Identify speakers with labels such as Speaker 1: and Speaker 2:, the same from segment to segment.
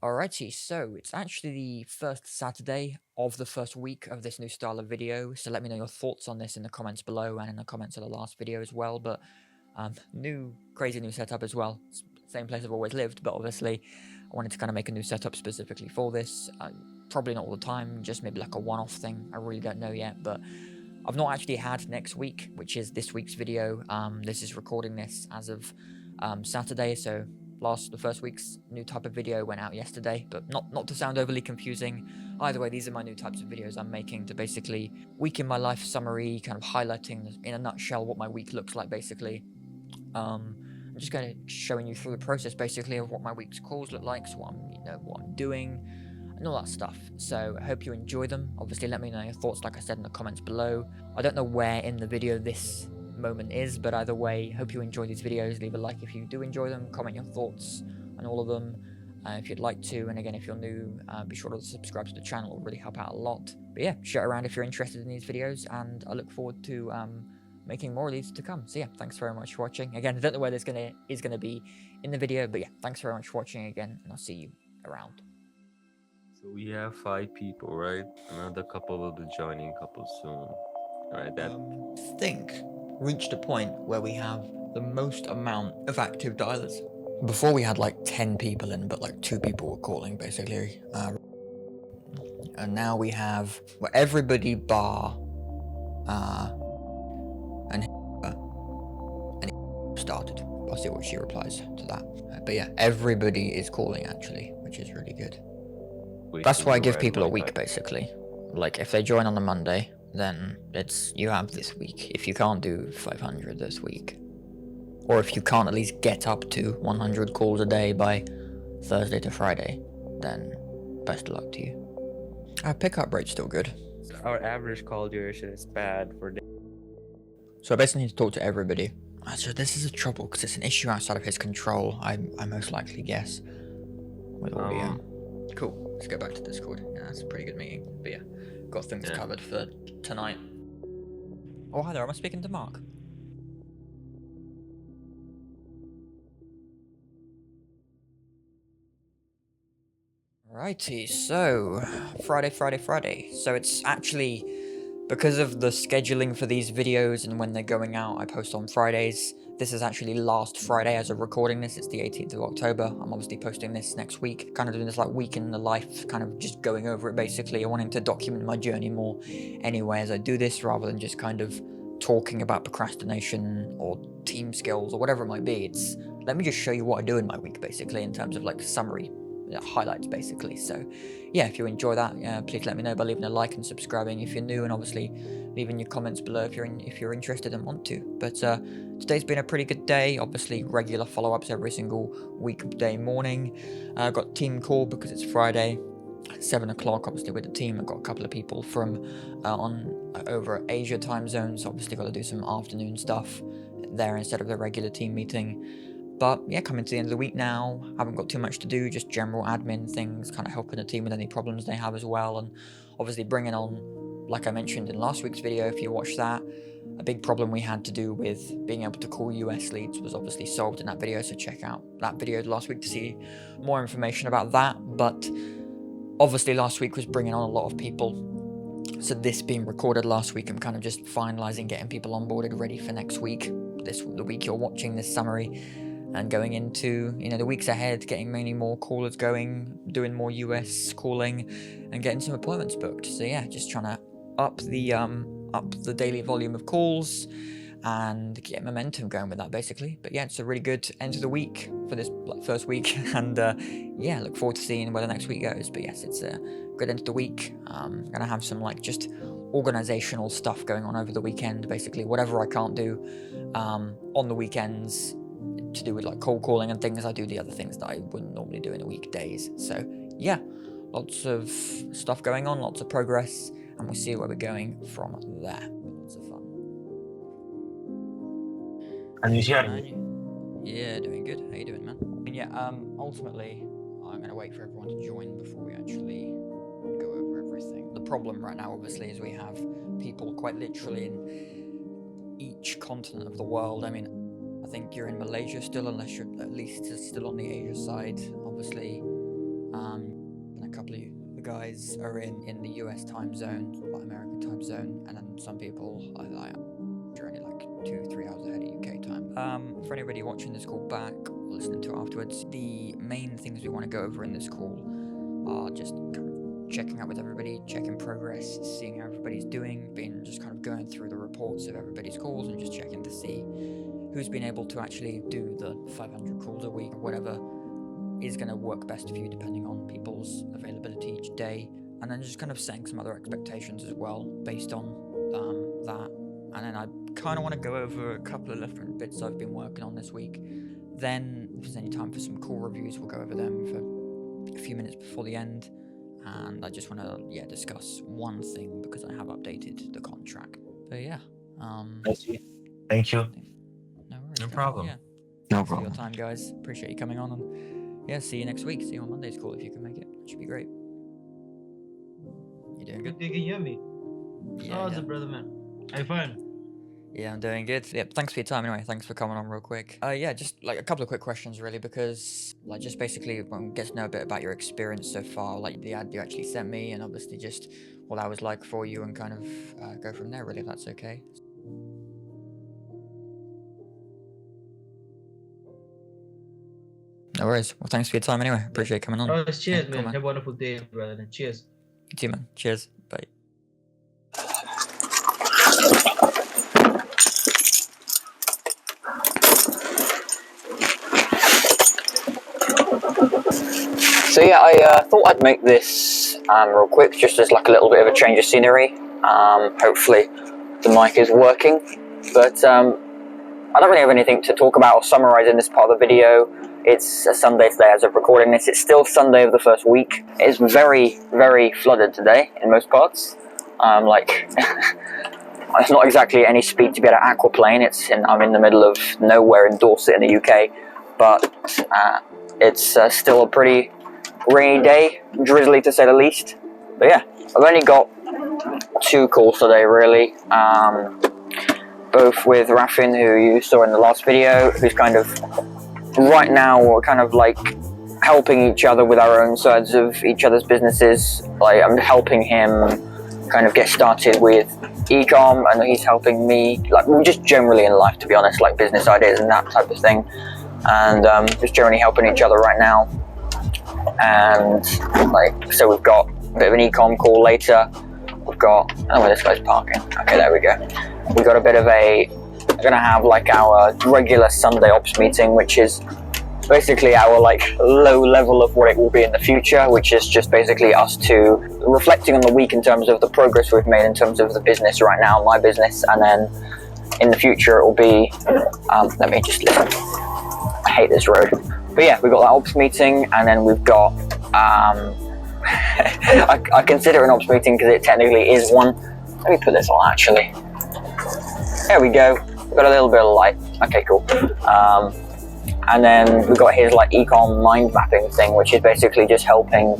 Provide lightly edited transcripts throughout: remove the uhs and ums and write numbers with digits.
Speaker 1: Alrighty, so it's actually the first Saturday of the first week of this new style of video, so let me know your thoughts on this in the comments below and in the comments of the last video as well. But crazy new setup as well. It's the same place I've always lived, but obviously I wanted to kind of make a new setup specifically for this. Probably not all the time, just maybe like a one-off thing. I really don't know yet, but I've not actually had next week, which is this week's video. This is recording this as of Saturday, so the first week's new type of video went out yesterday, but not to sound overly confusing. Either way, these are my new types of videos I'm making to basically week in my life summary, kind of highlighting in a nutshell what my week looks like basically. I'm just kind of showing you through the process basically of what my week's calls look like, so what I'm doing and all that stuff. So I hope you enjoy them. Obviously let me know your thoughts, like I said, in the comments below. I don't know where in the video this moment is, but either way, hope you enjoy these videos. Leave a like if you do enjoy them, comment your thoughts on all of them if you'd like to, and again, if you're new, be sure to subscribe to the channel. It will really help out a lot. But yeah, share around if you're interested in these videos, and I look forward to making more of these to come. So yeah, thanks very much for watching. Again, I don't know where this is gonna be in the video, but yeah, thanks very much for watching again, and I'll see you around.
Speaker 2: So we have 5 people, right? Another couple will be joining couple soon. Alright, that
Speaker 1: Think reached a point where we have the most amount of active dialers. Before we had like 10 people in, but like 2 people were calling basically. And now we have everybody bar and started. I'll see what she replies to that. But yeah, everybody is calling actually, which is really good. That's why I give people a week basically. Like if they join on the Monday, then you have this week. If you can't do 500 this week, or if you can't at least get up to 100 calls a day by Thursday to Friday, then best of luck to you. Our pickup rate's still good.
Speaker 3: Our average call duration is bad for day.
Speaker 1: So I basically need to talk to everybody. So this is a trouble because it's an issue outside of his control, I most likely guess, with audio. Cool, let's go back to Discord. Yeah, that's a pretty good meeting. But yeah, got things covered for tonight. Oh, hi there, am I speaking to Mark? Righty, so Friday. So it's actually because of the scheduling for these videos and when they're going out, I post on Fridays. This is actually last Friday as of recording this. It's the 18th of October. I'm obviously posting this next week, kind of doing this like week in the life, kind of just going over it basically. I wanted to document my journey more anyway as I do this, rather than just kind of talking about procrastination or team skills or whatever it might be. Let me just show you what I do in my week basically in terms of like summary highlights basically. So yeah, if you enjoy that, please let me know by leaving a like and subscribing if you're new, and obviously leaving your comments below if you're interested and want to. But today's been a pretty good day. Obviously regular follow-ups every single weekday morning. Got team call because it's Friday at 7 o'clock, obviously with the team. I've got a couple of people from over Asia time zones, so obviously got to do some afternoon stuff there instead of the regular team meeting. But yeah, coming to the end of the week now, haven't got too much to do, just general admin things, kind of helping the team with any problems they have as well, and obviously bringing on, like I mentioned in last week's video, if you watched that, a big problem we had to do with being able to call US leads was obviously solved in that video, so check out that video last week to see more information about that. But obviously last week was bringing on a lot of people, so this being recorded last week, I'm kind of just finalizing getting people onboarded ready for next week, the week you're watching this summary. And going into, the weeks ahead, getting many more callers going, doing more US calling, and getting some appointments booked. So yeah, just trying to up the daily volume of calls and get momentum going with that basically. But yeah, it's a really good end of the week for this first week, and yeah, look forward to seeing where the next week goes. But yes, it's a good end of the week. Gonna have some like just organizational stuff going on over the weekend, basically whatever I can't do on the weekends to do with like cold calling and things, I do the other things that I wouldn't normally do in the weekdays. So yeah, lots of stuff going on, lots of progress, and we'll see where we're going from there. Lots of fun.
Speaker 4: Can you hear me?
Speaker 1: Yeah, doing good. How you doing, man? And yeah, ultimately, I'm gonna wait for everyone to join before we actually go over everything. The problem right now, obviously, is we have people quite literally in each continent of the world. I mean, I think you're in Malaysia still, unless you're at least still on the Asia side, obviously. guys are in the US time zone, like American time zone, and then some people are like only like 2-3 hours ahead of UK time. For anybody watching this call back or listening to it afterwards, the main things we want to go over in this call are just kind of checking out with everybody, checking progress, seeing how everybody's doing, just kind of going through the reports of everybody's calls and just checking to see who's been able to actually do the 500 calls a week or whatever is going to work best for you depending on people's availability each day, and then just kind of setting some other expectations as well based on that. And then I kind of want to go over a couple of different bits I've been working on this week. Then if there's any time for some call reviews, we'll go over them for a few minutes before the end. And I just want to discuss one thing because I have updated the contract. But yeah,
Speaker 4: I see. Thank you.
Speaker 1: no worries,
Speaker 2: No
Speaker 1: guys.
Speaker 2: problem.
Speaker 1: Yeah,
Speaker 4: No
Speaker 1: thanks for your
Speaker 4: problem.
Speaker 1: time, guys. Appreciate you coming on, and yeah, see you next week. See you on Monday's call if you can make it. Should be great. You doing good?
Speaker 5: You can hear me?
Speaker 1: Yeah,
Speaker 5: How's
Speaker 1: yeah.
Speaker 5: it, brother man? Are you fine?
Speaker 1: Yeah, I'm doing good. Yeah, thanks for your time anyway. Thanks for coming on real quick. Yeah, just like a couple of quick questions really, because like just basically get to know a bit about your experience so far, like the ad you actually sent me, and obviously just what that was like for you, and kind of go from there really, if that's okay. No worries. Well, thanks for your time anyway. Appreciate you coming on.
Speaker 5: Oh, cheers,
Speaker 1: cool,
Speaker 5: man.
Speaker 1: man.
Speaker 5: Have a wonderful day, brother. And cheers.
Speaker 1: You too, man. Cheers. Bye. So yeah, I thought I'd make this real quick, just as like a little bit of a change of scenery. Hopefully the mic is working, but I don't really have anything to talk about or summarize in this part of the video. It's a Sunday today as of recording this. It's still Sunday of the first week. It's very, very flooded today in most parts. It's not exactly any speed to get an aquaplane. I'm in the middle of nowhere in Dorset in the UK, but it's still a pretty rainy day, drizzly to say the least. But yeah, I've only got 2 calls today really. Both with Rafin, who you saw in the last video, who's kind of right now we're kind of like helping each other with our own sides of each other's businesses. Like I'm helping him kind of get started with e-com, and he's helping me like just generally in life, to be honest, like business ideas and that type of thing, and just generally helping each other right now. And like so we've got a bit of an e-com call later. We've got, oh, where this guy's parking. Okay, there we go. We got a bit of we're gonna have like our regular Sunday ops meeting, which is basically our like low level of what it will be in the future, which is just basically us two reflecting on the week in terms of the progress we've made in terms of the business right now, my business, and then in the future it will be, let me just listen. I hate this road. But yeah, we've got that ops meeting, and then we've got, I consider it an ops meeting because it technically is one. Let me put this on actually. There we go. We've got a little bit of light. Okay, cool. And then we've got his like ecom mind mapping thing, which is basically just helping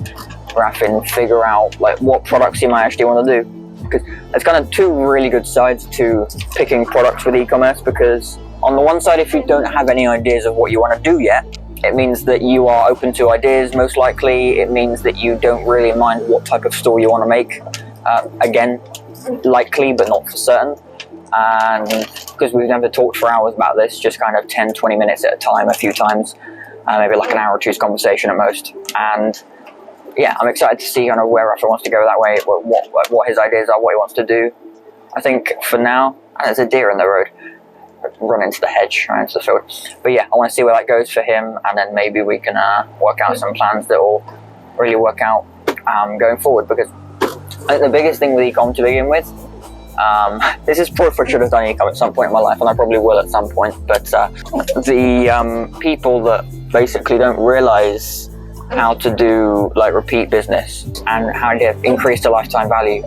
Speaker 1: Rafin figure out like what products he might actually want to do. Because there's kind of 2 really good sides to picking products with e-commerce, because on the one side, if you don't have any ideas of what you want to do yet, it means that you are open to ideas, most likely. It means that you don't really mind what type of store you want to make. Again, likely, but not for certain. And because we've never talked for hours about this, just kind of 10-20 minutes at a time, a few times, maybe like an hour or two's conversation at most. And yeah, I'm excited to see kind of where Rafa wants to go that way, what his ideas are, what he wants to do. I think for now, there's a deer in the road, run into the hedge, right into the field. But yeah, I want to see where that goes for him, and then maybe we can work out some plans that will really work out going forward. Because I think the biggest thing with ecom to begin with, this is proof I should have done ecom at some point in my life, and I probably will at some point, but the people that basically don't realize how to do like repeat business and how to increase the lifetime value.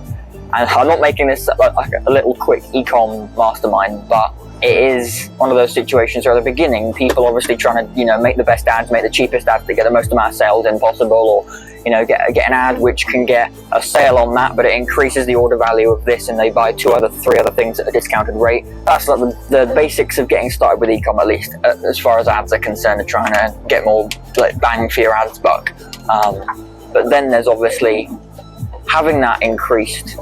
Speaker 1: And I'm not making this like a little quick ecom mastermind, but it is one of those situations where at the beginning people obviously trying to make the best ads, make the cheapest ads to get the most amount of sales in possible, or get an ad which can get a sale on that, but it increases the order value of this, and they buy 3 other things at a discounted rate. That's like the basics of getting started with ecom, at least as far as ads are concerned, and trying to get more like bang for your ads buck. But then there's obviously having that increased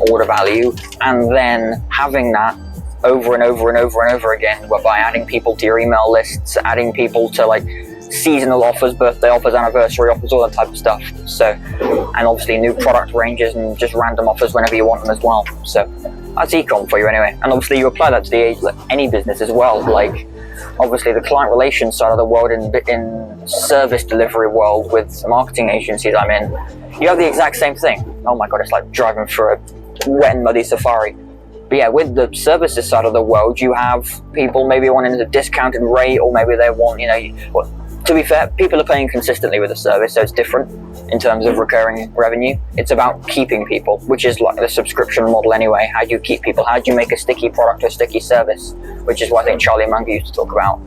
Speaker 1: order value, and then having that over and over and over and over again, by adding people to your email lists, adding people to like seasonal offers, birthday offers, anniversary offers, all that type of stuff. So, and obviously new product ranges and just random offers whenever you want them as well. So that's ecom for you anyway. And obviously you apply that to any business as well. Like obviously the client relations side of the world, in service delivery world with marketing agencies I'm in, you have the exact same thing. Oh my god, it's like driving through a wet and muddy safari. But yeah, with the services side of the world, you have people maybe wanting a discounted rate, or maybe they want, well, to be fair, people are paying consistently with the service, so it's different in terms of recurring revenue. It's about keeping people, which is like the subscription model anyway. How do you keep people? How do you make a sticky product or a sticky service? Which is what I think Charlie Munger used to talk about.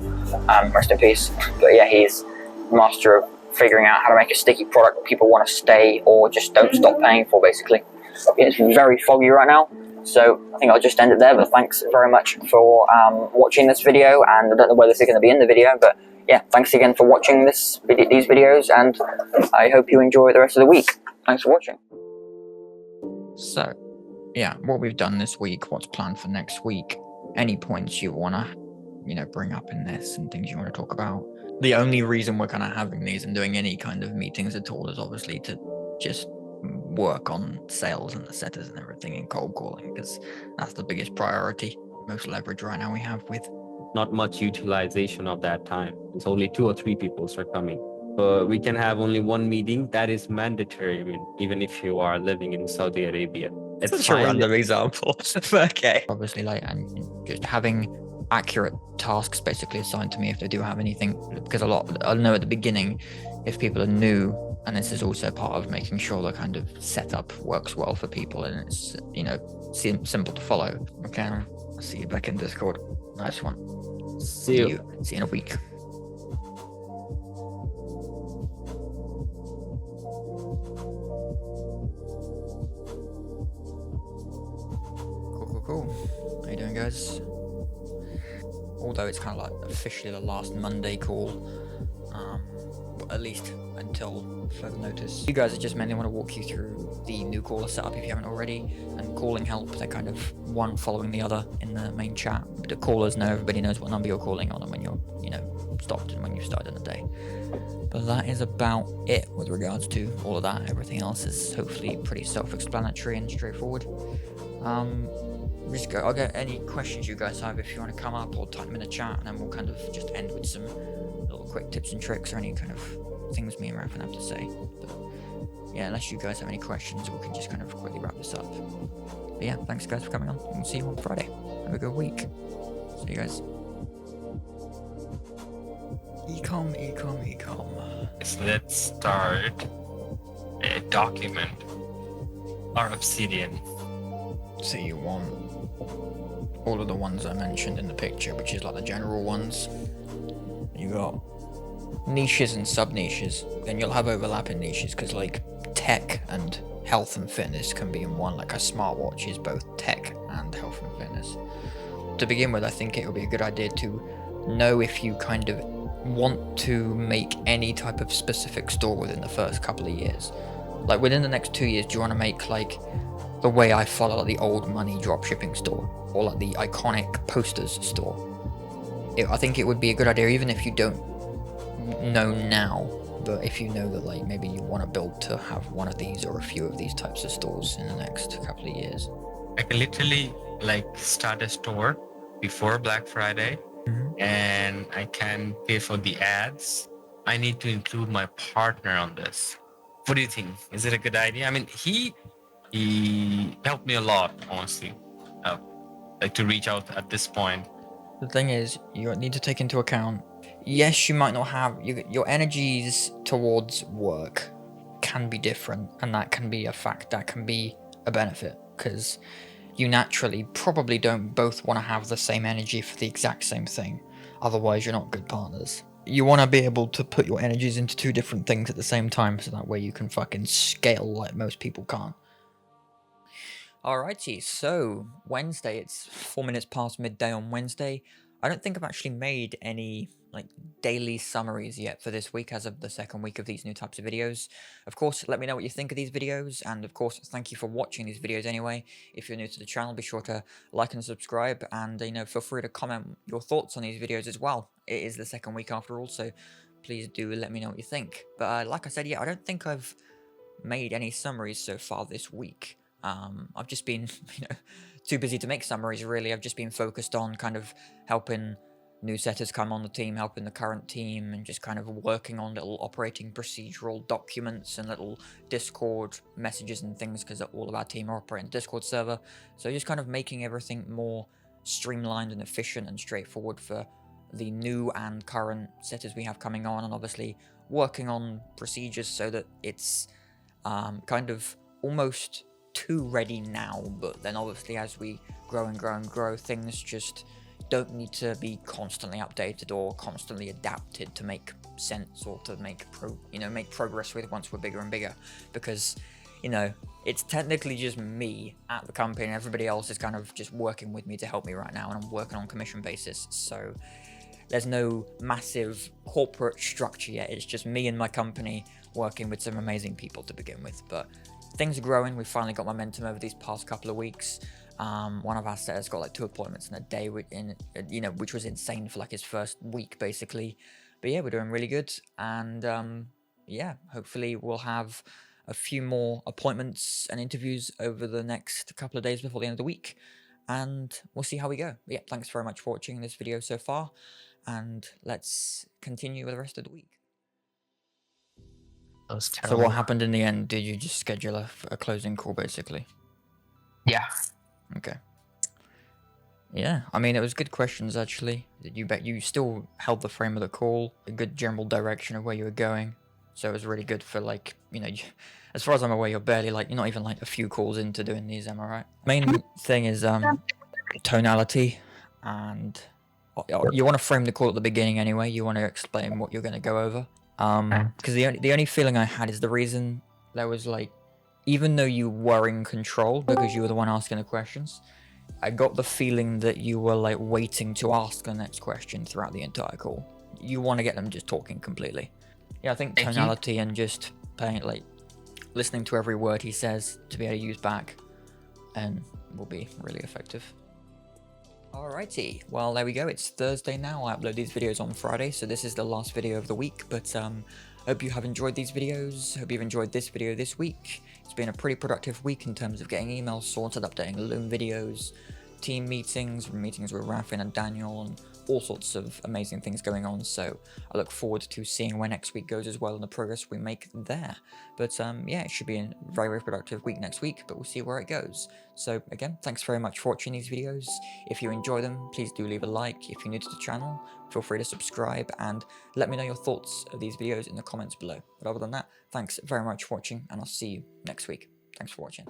Speaker 1: Rest in peace. But yeah, he's master of figuring out how to make a sticky product that people want to stay or just don't stop paying for, basically. It's very foggy right now, so I think I'll just end it there. But thanks very much for watching this video, and I don't know whether this is going to be in the video, but yeah, thanks again for watching these videos, and I hope you enjoy the rest of the week. Thanks for watching. So, yeah, what we've done this week, what's planned for next week, any points you want to, bring up in this and things you want to talk about. The only reason we're kind of having these and doing any kind of meetings at all is obviously to just work on sales and the setters and everything in cold calling, because that's the biggest priority, most leverage right now we have with
Speaker 2: Not much utilization of that time. It's only 2 or 3 people start coming. But we can have only one meeting. That is mandatory. I mean, even if you are living in Saudi Arabia. It's
Speaker 1: such a
Speaker 2: fine.
Speaker 1: random example. Okay. Obviously, and just having accurate tasks basically assigned to me if they do have anything, because I know at the beginning, if people are new, and this is also part of making sure the kind of setup works well for people and it's, simple to follow. Okay, I'll see you back in Discord. Nice one.
Speaker 2: See you.
Speaker 1: See you in a week. Cool. How you doing, guys? Although it's kind of like officially the last Monday call, at least until further notice. You guys, I just mainly want to walk you through the new caller setup if you haven't already, and calling help. They're kind of one following the other in the main chat. The callers know, everybody knows what number you're calling on and when you're, stopped and when you started in the day. But that is about it with regards to all of that. Everything else is hopefully pretty self-explanatory and straightforward. I'll get any questions you guys have if you want to come up or type them in the chat, and then we'll kind of just end with some little quick tips and tricks or any kind of things me and Rafa have to say. But yeah, unless you guys have any questions, we can just kind of quickly wrap this up. But yeah, thanks guys for coming on. We'll see you on Friday. Have a good week. See you guys. Ecom.
Speaker 6: Let's start a document or Obsidian.
Speaker 1: So you want all of the ones I mentioned in the picture, which is like the general ones. You got niches and sub-niches. Then you'll have overlapping niches, because like tech and health and fitness can be in one. Like a smartwatch is both tech and health and fitness. To begin with, I think it would be a good idea to know if you kind of want to make any type of specific store within the first couple of years. Like within the next 2 years, do you want to make like the way I follow, like the old money dropshipping store, or like the iconic posters store? I think it would be a good idea, even if you don't know now, but if you know that like maybe you want to build to have one of these or a few of these types of stores in the next couple of years.
Speaker 6: I can literally start a store before Black Friday, and I can pay for the ads. I need to include my partner on this. What do you think? Is it a good idea? I mean, he helped me a lot, honestly, to reach out at this point.
Speaker 1: The thing is, you need to take into account, yes, you might not have, your energies towards work can be different, and that can be a fact, that can be a benefit, because you naturally probably don't both want to have the same energy for the exact same thing, otherwise you're not good partners. You want to be able to put your energies into 2 different things at the same time, so that way you can fucking scale like most people can't. Alrighty, so Wednesday, it's 4 minutes past midday on Wednesday. I don't think I've actually made any like daily summaries yet for this week as of the second week of these new types of videos. Of course, let me know what you think of these videos, and of course, thank you for watching these videos anyway. If you're new to the channel, be sure to like and subscribe, and feel free to comment your thoughts on these videos as well. It is the second week after all, so please do let me know what you think. But like I said, yeah, I don't think I've made any summaries so far this week. I've just been, too busy to make summaries, really. I've just been focused on kind of helping new setters come on the team, helping the current team, and just kind of working on little operating procedural documents and little Discord messages and things, because all of our team are operating Discord server. So just kind of making everything more streamlined and efficient and straightforward for the new and current setters we have coming on, and obviously working on procedures so that it's kind of almost too ready now, but then obviously as we grow and grow and grow, things just don't need to be constantly updated or constantly adapted to make sense or to make progress with once we're bigger and bigger, because it's technically just me at the company and everybody else is kind of just working with me to help me right now, and I'm working on commission basis, so there's no massive corporate structure yet. It's just me and my company working with some amazing people to begin with. But things are growing. We've finally got momentum over these past couple of weeks. One of our setters got like 2 appointments in a day, which was insane for like his first week, basically. But yeah, we're doing really good. And yeah, hopefully we'll have a few more appointments and interviews over the next couple of days before the end of the week. And we'll see how we go. But yeah, thanks very much for watching this video so far. And let's continue with the rest of the week.
Speaker 4: That was
Speaker 1: So
Speaker 4: terrible.
Speaker 1: what happened in the end? Did you just schedule a closing call, basically?
Speaker 4: Yeah.
Speaker 1: Okay. Yeah, I mean, it was good questions, actually. You still held the frame of the call, a good general direction of where you were going. So it was really good for, like, as far as I'm aware, you're not even like a few calls into doing these, am I right? Main thing is tonality, and you want to frame the call at the beginning anyway. You want to explain what you're going to go over. Because the only feeling I had is the reason there was like, even though you were in control because you were the one asking the questions, I got the feeling that you were like waiting to ask the next question throughout the entire call. You want to get them just talking completely. Yeah, I think tonality and just paying, like, listening to every word he says to be able to use back, and will be really effective. Alrighty, well there we go, it's Thursday now. I upload these videos on Friday, so this is the last video of the week, but hope you have enjoyed these videos, hope you've enjoyed this video this week. It's been a pretty productive week in terms of getting emails sorted, updating Loom videos, team meetings with Rafin and Daniel, and all sorts of amazing things going on, so I look forward to seeing where next week goes as well and the progress we make there. But yeah, it should be a very, very productive week next week, but we'll see where it goes. So again, thanks very much for watching these videos. If you enjoy them, please do leave a like. If you're new to the channel, feel free to subscribe and let me know your thoughts of these videos in the comments below. But other than that, thanks very much for watching, and I'll see you next week. Thanks for watching.